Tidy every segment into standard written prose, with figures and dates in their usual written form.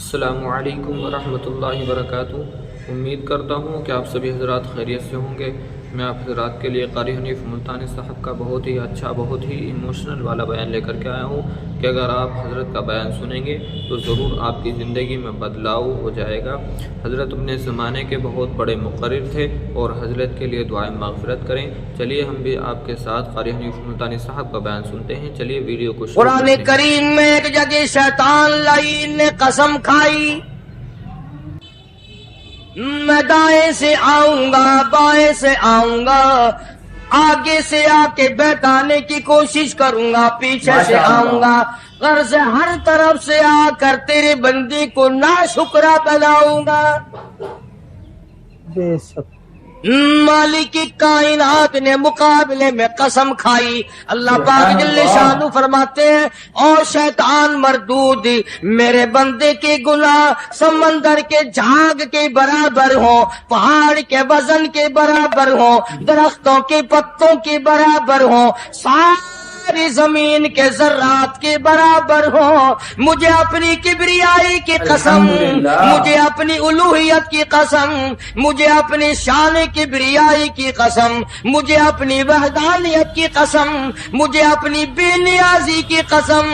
السلام علیکم ورحمۃ اللہ وبرکاتہ۔ امید کرتا ہوں کہ آپ سبھی حضرات خیریت سے ہوں گے۔ میں آپ حضرات کے لیے قاری حنیف ملتانی صاحب کا بہت ہی اچھا، بہت ہی ایموشنل والا بیان لے کر کے آیا ہوں کہ اگر آپ حضرت کا بیان سنیں گے تو ضرور آپ کی زندگی میں بدلاؤ ہو جائے گا۔ حضرت اپنے زمانے کے بہت بڑے مقرر تھے اور حضرت کے لیے دعائیں مغفرت کریں۔ چلیے ہم بھی آپ کے ساتھ قاری حنیف ملتانی صاحب کا بیان سنتے ہیں۔ چلیے ویڈیو کو شروع قرآن کرتے ہیں۔ کریم میں ایک جگہ شیطان لعین نے قسم کھائی، میں دائیں سے آؤں گا، بائیں سے آؤں گا، آگے سے آ کے بہکانے کی کوشش کروں گا، پیچھے سے آؤں گا، غرض ہر طرف سے آ کر تیرے بندے کو ناشکرا بناؤں گا۔ بے شک مالک کائنات نے مقابلے میں قسم کھائی۔ اللہ پاک جل شانہ فرماتے ہیں، اور شیطان مردود، میرے بندے کے گناہ سمندر کے جھاگ کے برابر ہوں، پہاڑ کے وزن کے برابر ہوں، درختوں کے پتوں کے برابر ہوں، ساری زمین کے ذرات کے برابر ہوں، مجھے اپنی کبریائی کی قسم، مجھے اپنی الوہیت کی قسم، مجھے اپنی شان کبریائی کی قسم، مجھے اپنی وحدانیت کی قسم، مجھے اپنی بے نیازی کی قسم،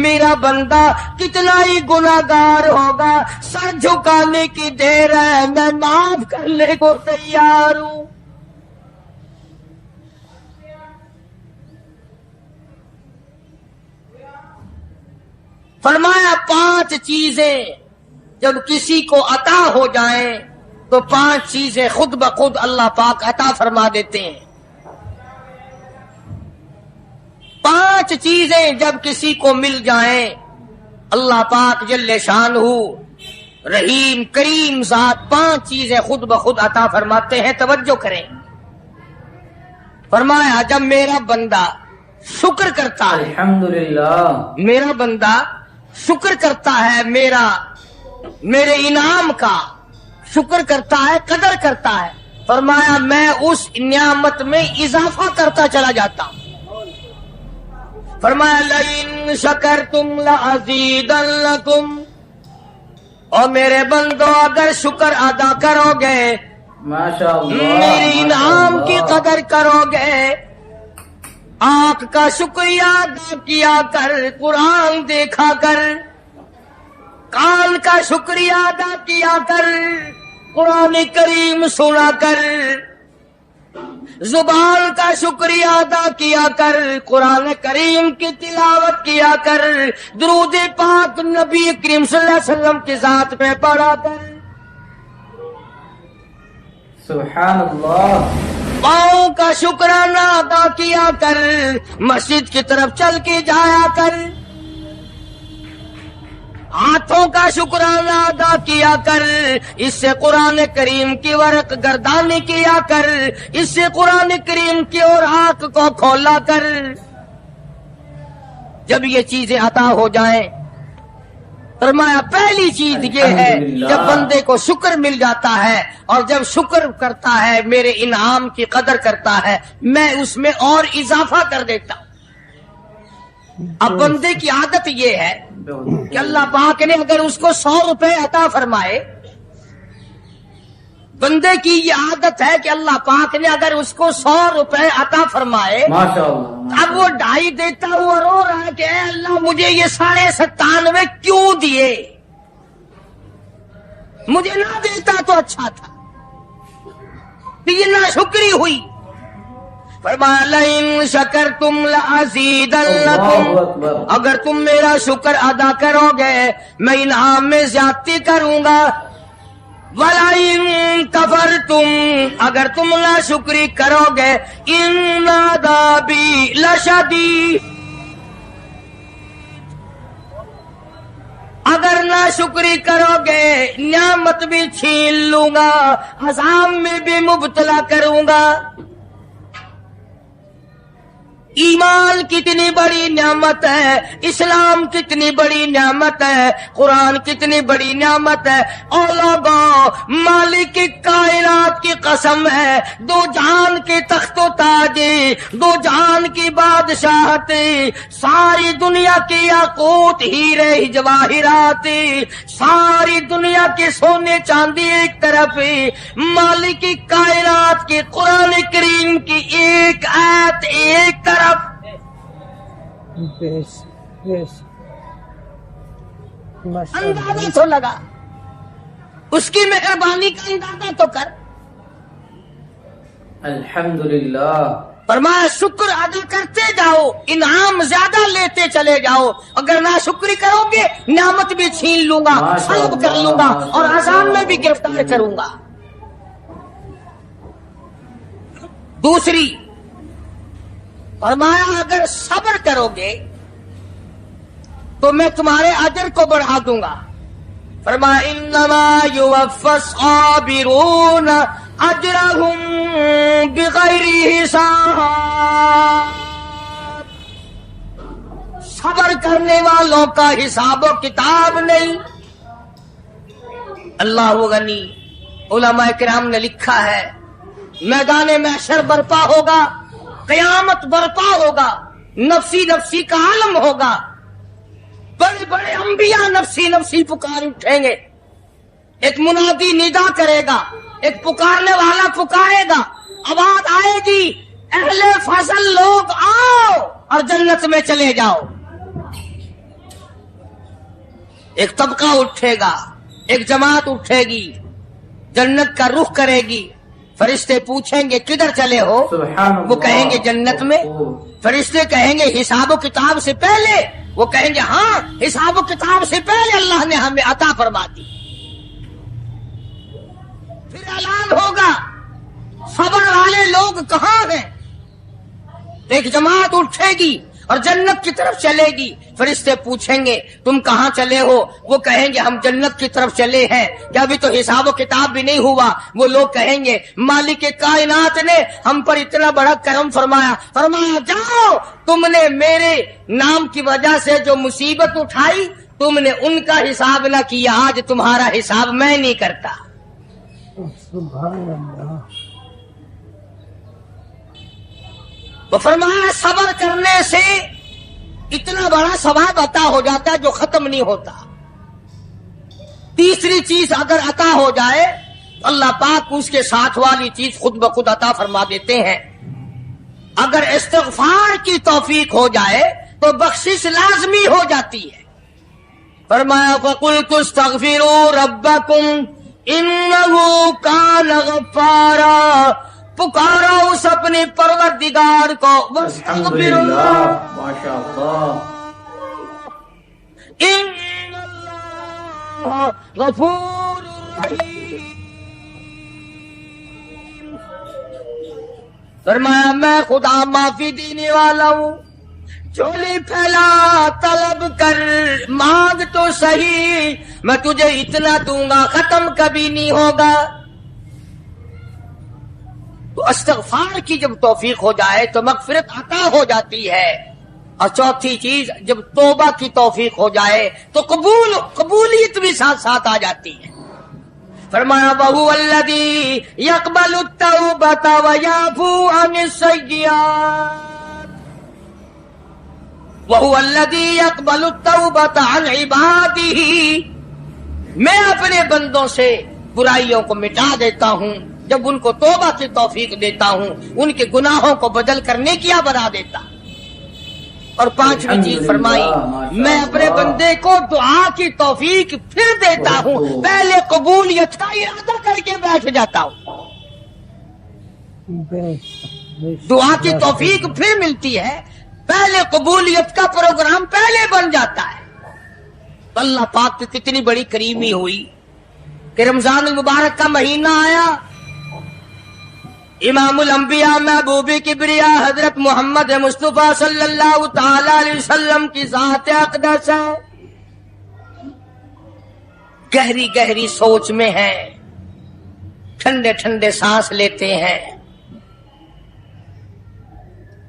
میرا بندہ کتنا ہی گناہگار ہوگا، سر جھکانے کی دیر ہے، میں معاف کرنے کو تیار ہوں۔ فرمایا 5 چیزیں جب کسی کو عطا ہو جائیں تو 5 چیزیں خود بخود اللہ پاک عطا فرما دیتے ہیں۔ 5 چیزیں جب کسی کو مل جائیں اللہ پاک جل شانہ رحیم کریم ذات 5 چیزیں خود بخود عطا فرماتے ہیں۔ توجہ کریں، فرمایا جب میرا بندہ شکر کرتا ہے، الحمدللہ، میرا بندہ شکر کرتا ہے، میرے انعام کا شکر کرتا ہے، قدر کرتا ہے، فرمایا میں اس نعمت میں اضافہ کرتا چلا جاتا ہوں۔ فرمایا لئن شکرتم لازیدنکم، اور میرے بندو اگر شکر ادا کرو گے، ماشاءاللہ، میرے انعام کی قدر کرو گے، آنکھ کا شکریہ ادا کیا کر، قرآن دیکھا کر، کان کا شکریہ ادا کیا کر، قرآن کریم سنا کر، زبان کا شکریہ ادا کیا کر، قرآن کریم کی تلاوت کیا کر، درود پاک نبی کریم صلی اللہ علیہ وسلم کی ذات میں پڑھا کر، سبحان اللہ، پاؤں کا شکرانہ ادا کیا کر، مسجد کی طرف چل کے جایا کر، ہاتھوں کا شکرانہ ادا کیا کر، اس سے قرآن کریم کی ورق گردانی کیا کر، اس سے قرآن کریم کی اور آنکھ کو کھولا کر۔ جب یہ چیزیں عطا ہو جائیں، فرمایا پہلی چیز یہ ہے الحمدللہ، جب بندے کو شکر مل جاتا ہے اور جب شکر کرتا ہے، میرے انعام کی قدر کرتا ہے، میں اس میں اور اضافہ کر دیتا ہوں۔ اب بندے کی عادت یہ ہے کہ اللہ پاک نے اگر اس کو 100 روپے عطا فرمائے، بندے کی یہ عادت ہے کہ اللہ پاک نے اگر اس کو 100 روپے عطا فرمائے، ماشاءاللہ، اب وہ 2.5 دیتا ہوا رو رہا ہے کہ اے اللہ مجھے یہ 97.5 کیوں دیے، مجھے نہ دیتا تو اچھا تھا، یہ ناشکری ہوئی۔ فرمایا لئن شکرتم لازیدنکم، اللہ اکبر، اگر تم میرا شکر ادا کرو گے میں انعام میں زیادتی کروں گا، وَلَئِن كَفَرْتُمْ، اگر تم ناشکری کرو گے، إِنَّ عَذَابِي لَشَدِيدٌ، اگر ناشکری کرو گے نعمت بھی چھین لوں گا، عذاب میں بھی مبتلا کروں گا۔ ایمان کتنی بڑی نعمت ہے، اسلام کتنی بڑی نعمت ہے، قرآن کتنی بڑی نعمت ہے۔ علماء مالک کائنات کی قسم ہے، دو جہان کے تخت و تاج، دو جہان کی بادشاہت، ساری دنیا کی یاقوت ہیرے جواہرات، ساری دنیا کے سونے چاندی ایک طرف، مالک کائنات کی قرآن کریم کی ایک آیت ایک طرف۔ اندازہ تو لگا، اس کی مہربانی کا اندازہ تو کر۔ الحمدللہ۔ فرمایا شکر ادا کرتے جاؤ، انعام زیادہ لیتے چلے جاؤ، اگر نہ شکری کرو گے نعمت بھی چھین لوں گا، سلب کر لوں گا اور عذاب میں بھی گرفتار کروں گا۔ دوسری فرمایا اگر صبر کرو گے تو میں تمہارے اجر کو بڑھا دوں گا۔ فرمایا انما یوفی الصابرون اجرهم بغیر حساب، صبر کرنے والوں کا حساب و کتاب نہیں۔ اللہ غنی، علماء کرام نے لکھا ہے میدان محشر برپا ہوگا، قیامت برپا ہوگا، نفسی نفسی کا عالم ہوگا، بڑے بڑے انبیاء نفسی نفسی پکار اٹھیں گے، ایک منادی ندا کرے گا، ایک پکارنے والا پکارے گا، آواز آئے گی اہل فضل لوگ آؤ اور جنت میں چلے جاؤ۔ ایک طبقہ اٹھے گا، ایک جماعت اٹھے گی، جنت کا رخ کرے گی، فرشتے پوچھیں گے کدھر چلے ہو؟ وہ کہیں گے جنت میں۔ فرشتے کہیں گے حساب و کتاب سے پہلے؟ وہ کہیں گے ہاں حساب و کتاب سے پہلے اللہ نے ہمیں عطا فرما دی۔ پھر اعلان ہوگا صبر والے لوگ کہاں ہیں؟ ایک جماعت اٹھے گی اور جنت کی طرف چلے گی، فرشتے پوچھیں گے تم کہاں چلے ہو؟ وہ کہیں گے ہم جنت کی طرف چلے ہیں، کیا ابھی تو حساب و کتاب بھی نہیں ہوا؟ وہ لوگ کہیں گے مالک کائنات نے ہم پر اتنا بڑا کرم فرمایا، فرمایا جاؤ تم نے میرے نام کی وجہ سے جو مصیبت اٹھائی تم نے ان کا حساب نہ کیا، آج تمہارا حساب میں نہیں کرتا۔ سبحان اللہ۔ وہ فرمایا صبر کرنے سے اتنا بڑا ثواب عطا ہو جاتا ہے جو ختم نہیں ہوتا۔ تیسری چیز اگر عطا ہو جائے تو اللہ پاک اس کے ساتھ والی چیز خود بخود عطا فرما دیتے ہیں۔ اگر استغفار کی توفیق ہو جائے تو بخشش لازمی ہو جاتی ہے۔ فرمایا فَقُلْتُ اسْتَغْفِرُوا رَبَّكُمْ إِنَّهُ كَانَ غَفَّارًا، پکارا اس اپنے پروردگار کو، الحمدللہ، ماشاء اللہ۔ ان اللہ غفور رحیم۔ فرمایا میں خدا معافی دینے والا ہوں، چولی پھیلا طلب کر، مانگ تو صحیح، میں تجھے اتنا دوں گا، ختم کبھی نہیں ہوگا۔ تو استغفار کی جب توفیق ہو جائے تو مغفرت عطا ہو جاتی ہے۔ اور چوتھی چیز جب توبہ کی توفیق ہو جائے تو قبولیت بھی ساتھ ساتھ آ جاتی ہے۔ فرمایا وَهُوَ الَّذِي يَقْبَلُ التَّوْبَةَ وَيَعْفُو عَنِ السَّيِّئَاتِ، وَهُوَ الَّذِي يَقْبَلُ التَّوْبَةَ عَنْ عِبَادِهِ، میں اپنے بندوں سے برائیوں کو مٹا دیتا ہوں جب ان کو توبہ کی توفیق دیتا ہوں، ان کے گناہوں کو بدل کر نیکیاں بنا دیتا۔ اور پانچویں چیز فرمائی میں اپنے بندے کو دعا کی توفیق پھر دیتا ہوں، پہلے قبولیت کا ارادہ کر کے بیٹھ جاتا ہوں، دعا کی توفیق پھر ملتی ہے، پہلے قبولیت کا پروگرام پہلے بن جاتا ہے۔ اللہ پاک کی کتنی بڑی کریمی ہوئی کہ رمضان المبارک کا مہینہ آیا، امام الانبیاء محبوب کبریا حضرت محمد مصطفیٰ صلی اللہ تعالی علیہ وسلم کی ذات اقدس ہے، گہری گہری سوچ میں ہیں، ٹھنڈے ٹھنڈے سانس لیتے ہیں،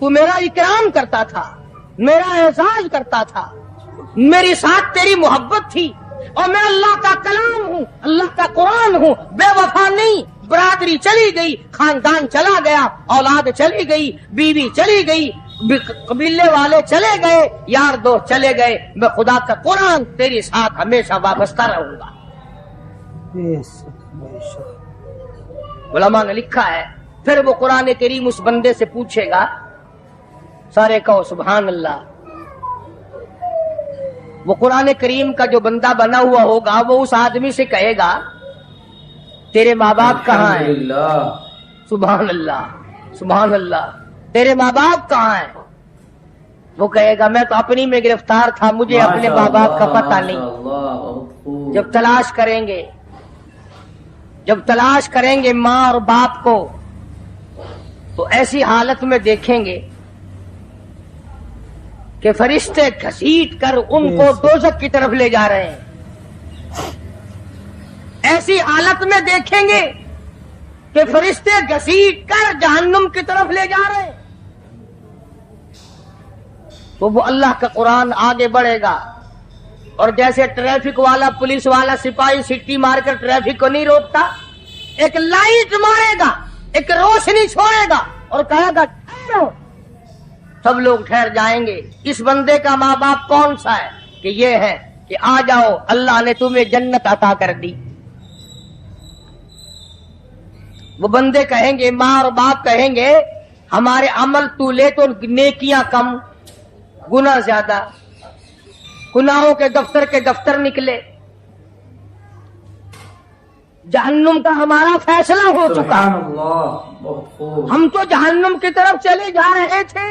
تو میرا اکرام کرتا تھا، میرا اعزاز کرتا تھا، میری ساتھ تیری محبت تھی، اور میں اللہ کا کلام ہوں، اللہ کا قرآن ہوں، بے وفا نہیں۔ برادری چلی گئی، خاندان چلا گیا، اولاد چلی گئی، بیوی چلی گئی، قبیلے والے چلے گئے، یار دوست چلے گئے، میں خدا کا قرآن تیری ساتھ ہمیشہ وابستہ رہوں گا۔ علماء نے لکھا ہے پھر وہ قرآن کریم اس بندے سے پوچھے گا، سارے کہو سبحان اللہ۔ وہ قرآن کریم کا جو بندہ بنا ہوا ہوگا وہ اس آدمی سے کہے گا تیرے ماں باپ کہاں ہیں؟ سبحان اللہ سبحان اللہ، تیرے ماں باپ کہاں ہیں؟ وہ کہے گا میں تو اپنی میں گرفتار تھا، مجھے اپنے ماں باپ کا پتہ نہیں۔ جب تلاش کریں گے ماں اور باپ کو تو ایسی حالت میں دیکھیں گے کہ فرشتے گھسیٹ کر ان کو دوزخ کی طرف لے جا رہے ہیں۔ ایسی حالت میں دیکھیں گے کہ فرشتے گھسیٹ کر جہنم کی طرف لے جا رہے ہیں، تو وہ اللہ کا قرآن آگے بڑھے گا، اور جیسے ٹریفک والا پولیس والا سپاہی سٹی مار کر ٹریفک کو نہیں روکتا، ایک لائٹ مارے گا، ایک روشنی چھوڑے گا اور کہے گا ٹھہرو، سب لوگ ٹھہر جائیں گے۔ اس بندے کا ماں باپ کون سا ہے؟ کہ یہ ہے کہ آ جاؤ، اللہ نے تمہیں جنت عطا کر دی۔ وہ بندے کہیں گے، ماں اور باپ کہیں گے ہمارے عمل تو لے تو نیکیاں کم، گناہ زیادہ، گناہوں کے دفتر نکلے، جہنم کا ہمارا فیصلہ ہو چکا، ہم تو جہنم کی طرف چلے جا رہے تھے،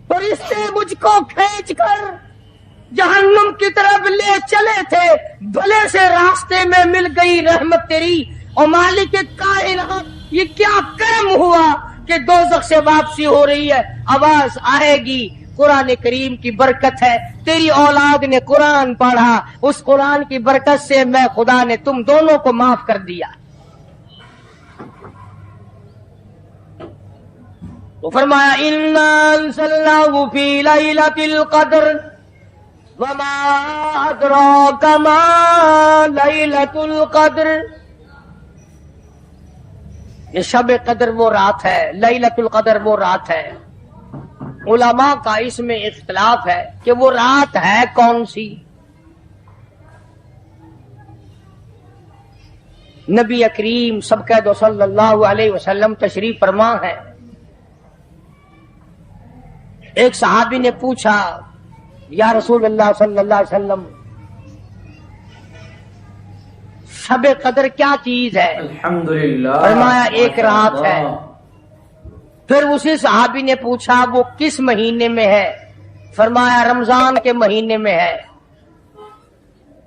فرشتے مجھ کو کھینچ کر جہنم کی طرف لے چلے تھے، بھلے سے راستے میں مل گئی رحمت تیری، اور مالک کائنات یہ کیا کرم ہوا کہ دوزخ سے واپسی ہو رہی ہے، آواز آئے گی، قرآن کریم کی برکت ہے، تیری اولاد نے قرآن پڑھا، اس قرآن کی برکت سے میں خدا نے تم دونوں کو معاف کر دیا۔ تو فرمایا اِنَّا أَنزَلْنَاهُ فِي لَيْلَةِ الْقَدْرِ وَمَا أَدْرَاكَ مَا لَيْلَةُ الْقَدْرِ۔ یہ شب قدر وہ رات ہے، لیلۃ القدر وہ رات ہے۔ علماء کا اس میں اختلاف ہے کہ وہ رات ہے کون سی۔ نبی کریم سب کہہ دو صلی اللہ علیہ وسلم تشریف فرما ہے۔ ایک صحابی نے پوچھا یا رسول اللہ صلی اللہ علیہ وسلم شب قدر کیا چیز ہے؟ الحمدللہ، فرمایا ایک رات ہے۔ پھر اسی صحابی نے پوچھا وہ کس مہینے میں ہے؟ فرمایا رمضان کے مہینے میں ہے۔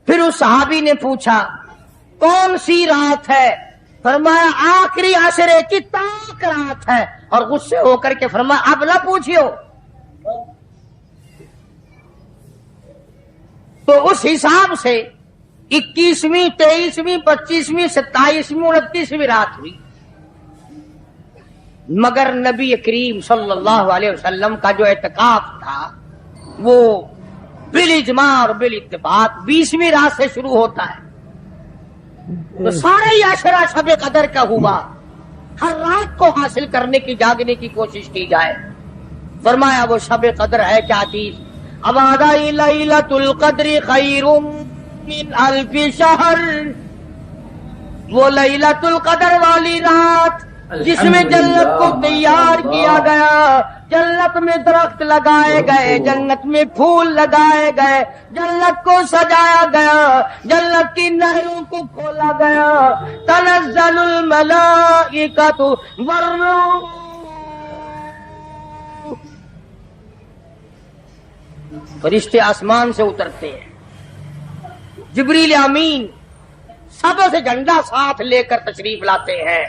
پھر اس صحابی نے پوچھا کون سی رات ہے؟ فرمایا آخری عشرے کی تاک رات ہے، اور غصے ہو کر کے فرمایا اب نہ پوچھیو۔ تو اس حساب سے 21ویں 23ویں 25ویں 27ویں 29ویں رات ہوئی، مگر نبی کریم صلی اللہ علیہ وسلم کا جو اعتکاف تھا وہ بالاجماع اور بالاتفاق 20ویں رات سے شروع ہوتا ہے، تو سارے عشرہ شب قدر کا ہوا، ہر رات کو حاصل کرنے کی جاگنے کی کوشش کی جائے۔ فرمایا وہ شب قدر ہے کیا چیز؟ ابادائی لیلۃ القدر خیر من الف شہر، وہ لیلۃ القدر والی رات جس میں جنت کو تیار کیا گیا، جنت میں درخت لگائے گئے، جنت میں پھول لگائے گئے، جنت کو سجایا گیا، جنت کی نہروں کو کھولا گیا، تنزل الملائکۃ والروح، فرشتے آسمان سے اترتے ہیں، جبریل امین سب سے جھنڈا ساتھ لے کر تشریف لاتے ہیں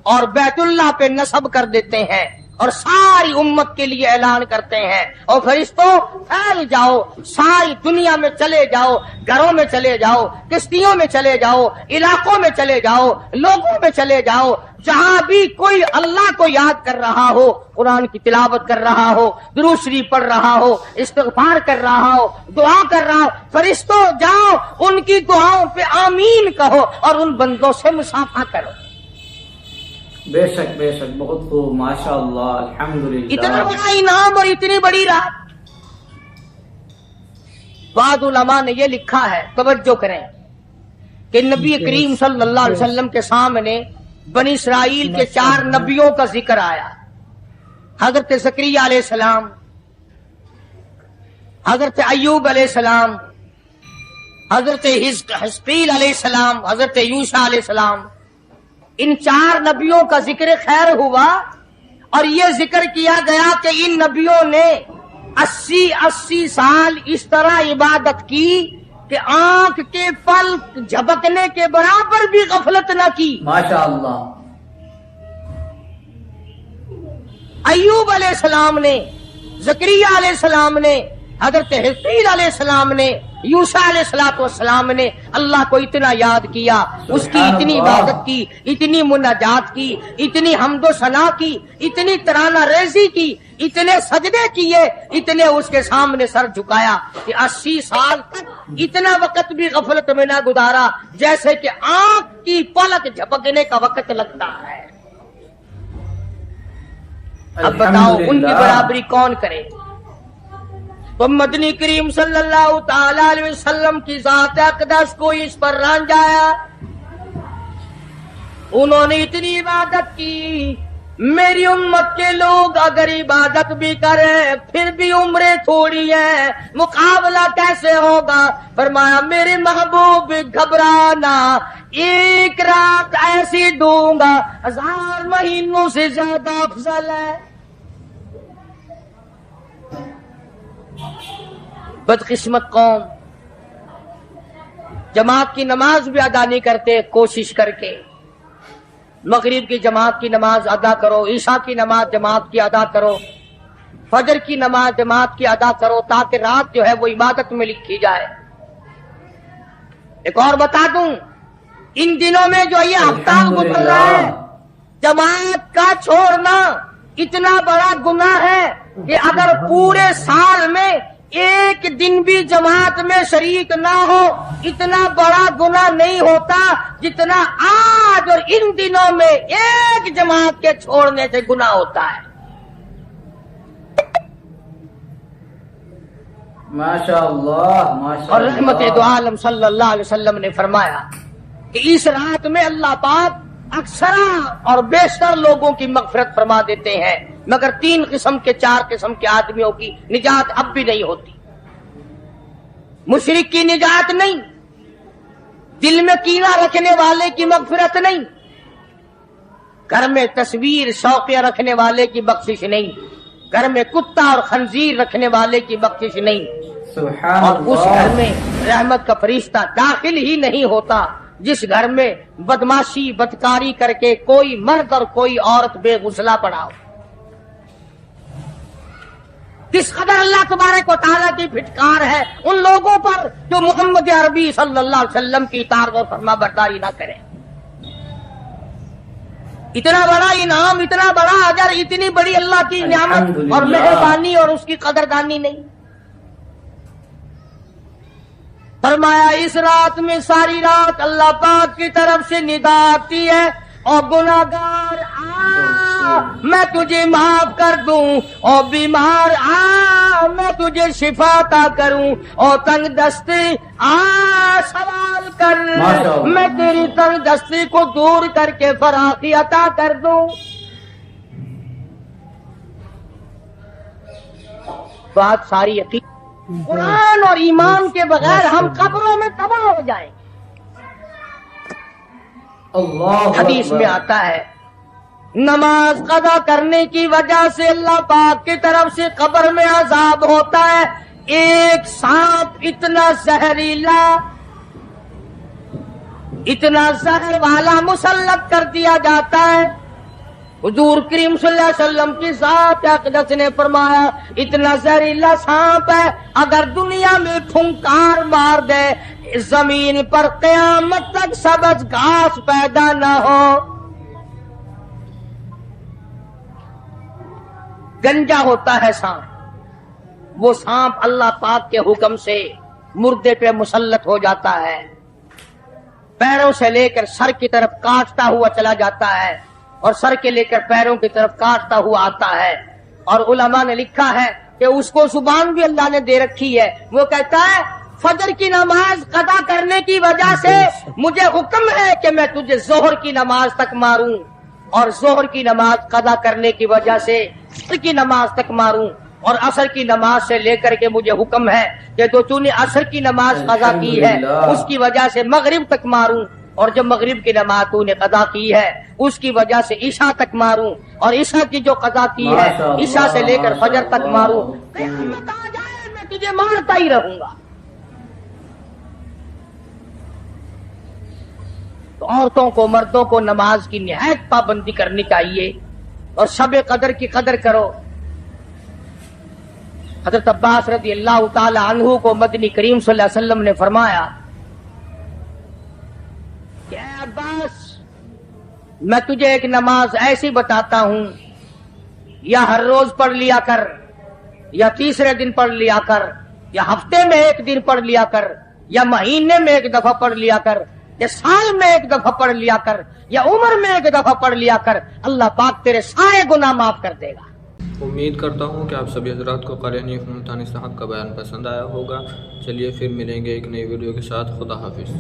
اور بیت اللہ پہ نصب کر دیتے ہیں، اور ساری امت کے لیے اعلان کرتے ہیں، اور فرشتوں پھیل جاؤ، ساری دنیا میں چلے جاؤ، گھروں میں چلے جاؤ، کشتیوں میں چلے جاؤ، علاقوں میں چلے جاؤ، لوگوں میں چلے جاؤ، جہاں بھی کوئی اللہ کو یاد کر رہا ہو، قرآن کی تلاوت کر رہا ہو، درود شریف پڑھ رہا ہو، استغفار کر رہا ہو، دعا کر رہا ہو، فرشتوں جاؤ ان کی دعاؤں پہ آمین کہو اور ان بندوں سے مصافحہ کرو۔ بے شک بہت خوب، ماشاء اللہ، الحمدللہ۔ اتنا بڑا انعام اور اتنی بڑی رات۔ بعض علماء نے یہ لکھا ہے، توجہ کریں، کہ نبی کریم صلی اللہ علیہ وسلم کے سامنے بنی اسرائیل کے 4 نبیوں کا ذکر آیا، حضرت زکریا علیہ السلام، حضرت ایوب علیہ السلام، حضرت حزقیل علیہ السلام، حضرت یوشع علیہ السلام۔ ان 4 نبیوں کا ذکر خیر ہوا، اور یہ ذکر کیا گیا کہ ان نبیوں نے 80 سال اس طرح عبادت کی کہ آنکھ کے پلک جھپکنے کے برابر بھی غفلت نہ کی۔ ماشاء اللہ۔ ایوب علیہ السلام نے، زکریا علیہ السلام نے، حضرت حزقیل علیہ السلام نے، یوشع علیہ السلام نے اللہ کو اتنا یاد کیا، اس کی اتنی عبادت کی، اتنی مناجات کی، اتنی حمد و ثنا کی، اتنی ترانہ ریزی کی، اتنے سجدے کیے، اتنے اس کے سامنے سر جھکایا کہ 80 سال تک اتنا وقت بھی غفلت میں نہ گزارا جیسے کہ آنکھ کی پلک جھپکنے کا وقت لگتا ہے۔ اب بتاؤ ان کی برابری کون کرے؟ تو مدنی کریم صلی اللہ تعالی علیہ وسلم کی ذات اقدس کو اس پر رانجایا، انہوں نے اتنی عبادت کی۔ میری امت کے لوگ اگر عبادت بھی کریں پھر بھی عمریں تھوڑی ہیں، مقابلہ کیسے ہوگا؟ فرمایا میرے محبوب گھبرانا، ایک رات ایسی دوں گا 1000 مہینوں سے زیادہ افضل ہے۔ بدقسمت قوم، جماعت کی نماز بھی ادا نہیں کرتے، کوشش کر کے مغرب کی جماعت کی نماز ادا کرو، عشاء کی نماز جماعت کی ادا کرو، فجر کی نماز جماعت کی ادا کرو، تاکہ رات جو ہے وہ عبادت میں لکھی جائے۔ ایک اور بتا دوں، ان دنوں میں جو یہ ہفتہ گزر رہا ہے، جماعت کا چھوڑنا اتنا بڑا گناہ ہے کہ اگر پورے سال میں ایک دن بھی جماعت میں شریک نہ ہو اتنا بڑا گناہ نہیں ہوتا جتنا آج اور ان دنوں میں ایک جماعت کے چھوڑنے سے گناہ ہوتا ہے۔ ماشاء اللہ، ماشاء اور اللہ۔ رحمت دو عالم صلی اللہ علیہ وسلم نے فرمایا کہ اس رات میں اللہ پاک اکثر اور بیشتر لوگوں کی مغفرت فرما دیتے ہیں، مگر 3 قسم کے 4 قسم کے آدمیوں کی نجات اب بھی نہیں ہوتی۔ مشرک کی نجات نہیں، دل میں کینہ رکھنے والے کی مغفرت نہیں، گھر میں تصویر شوقیہ رکھنے والے کی بخشش نہیں، گھر میں کتا اور خنزیر رکھنے والے کی بخشش نہیں، سبحان اور اس اللہ۔ گھر میں رحمت کا فرشتہ داخل ہی نہیں ہوتا جس گھر میں بدماشی بدکاری کر کے کوئی مرد اور کوئی عورت بے غسلہ پڑا ہو۔ کس قدر اللہ تبارک و تعالیٰ کی پھٹکار ہے ان لوگوں پر جو محمد عربی صلی اللہ علیہ وسلم کی اطاعت اور فرما برداری نہ کریں۔ اتنا بڑا انعام، اتنا بڑا اجر، اتنی بڑی اللہ کی نعمت الحمدللہ۔ اور مہربانی اور اس کی قدردانی نہیں۔ فرمایا اس رات میں ساری رات اللہ پاک کی طرف سے ندا آتی ہے، اور گناہگار آ میں تجھے معاف کر دوں، اور بیمار آ میں تجھے شفا عطا کروں، اور تنگ دستی آ سوال کر میں تیری تنگ دستی کو دور کر کے فراخی عطا کر دوں۔ بات ساری یقین، قرآن اور ایمان کے بغیر ہم قبروں میں تباہ ہو جائیں۔ اللہ حدیث میں آتا ہے نماز قضا کرنے کی وجہ سے اللہ پاک کی طرف سے قبر میں عذاب ہوتا ہے۔ ایک سانپ اتنا زہریلا، اتنا زہر والا مسلط کر دیا جاتا ہے، حضور کریم صلی اللہ علیہ وسلم کی ذات اقدس نے فرمایا اتنا زہریلا سانپ ہے اگر دنیا میں پھنکار مار دے زمین پر قیامت تک سبز گھاس پیدا نہ ہو. گنجا ہوتا ہے سانپ، وہ سانپ اللہ پاک کے حکم سے مردے پہ مسلط ہو جاتا ہے، پیروں سے لے کر سر کی طرف کاٹتا ہوا چلا جاتا ہے اور سر کے لے کر پیروں کی طرف کاٹتا ہوا آتا ہے. اور علماء نے لکھا ہے کہ اس کو زبان بھی اللہ نے دے رکھی ہے. وہ کہتا ہے فجر کی نماز قضا کرنے کی وجہ سے مجھے حکم ہے کہ میں تجھے ظہر کی نماز تک ماروں، اور ظہر کی نماز قضا کرنے کی وجہ سے عصر کی نماز تک ماروں، اور عصر کی نماز سے لے کر کے مجھے حکم ہے کہ تو نے عصر کی نماز قضا کی ہے اس کی وجہ سے مغرب تک ماروں، اور جب مغرب کی نماز تو نے قضا کی ہے اس کی وجہ سے عشاء تک ماروں، اور عشاء کی جو قضا کی ہے عشاء سے لے کر فجر تک ماروں. قیامت آ جائے میں تجھے مارتا ہی رہوں گا. تو عورتوں کو مردوں کو نماز کی نہایت پابندی کرنی چاہیے اور شب قدر کی قدر کرو. حضرت عباس رضی اللہ تعالی عنہ کو مدنی کریم صلی اللہ علیہ وسلم نے فرمایا کہ اے عباس میں تجھے ایک نماز ایسی بتاتا ہوں، یا ہر روز پڑھ لیا کر، یا تیسرے دن پڑھ لیا کر، یا ہفتے میں ایک دن پڑھ لیا کر، یا مہینے میں ایک دفعہ پڑھ لیا کر، یا سال میں ایک دفعہ پڑھ لیا کر، یا عمر میں ایک دفعہ پڑھ لیا کر، اللہ پاک تیرے سارے گناہ معاف کر دے گا. امید کرتا ہوں کہ آپ سبھی حضرات کو قاری حنیف ملتانی صاحب کا بیان پسند آیا ہوگا. چلیے پھر ملیں گے ایک نئی ویڈیو کے ساتھ. خدا حافظ.